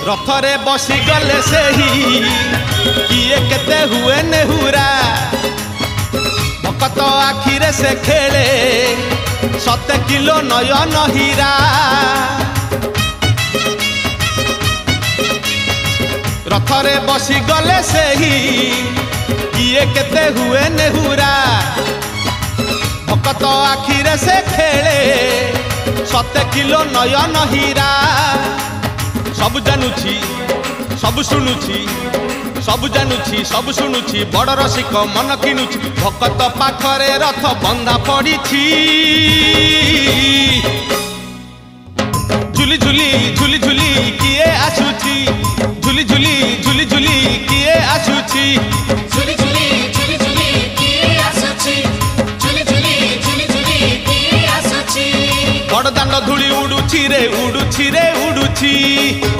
रथरे बसी गले सेही किए केते हुए नेहुरा भकत आखिरे से खेले 7 किलो नयन हीरा रथरे बसी गले सेही किए केते हुए नेहुरा भकत आखिरे से खेले 7 किलो नयन हीरा सब जानुछि सब शुणुछि सब जानुछि सब शुणुछि बड़ रसिक मन किनुछि भकत पाखरे रथ बंधा पड़िछि झुली झुली झुली झुली किए आसुछि झुली झुली झुली झुली किए आसुछि झुली झुली झुली झुली किए आसुछि झुली झुली झुली झुली किए आसुछि बड़ दांड धूली उडुछि रे उडुछि रे उडुछि।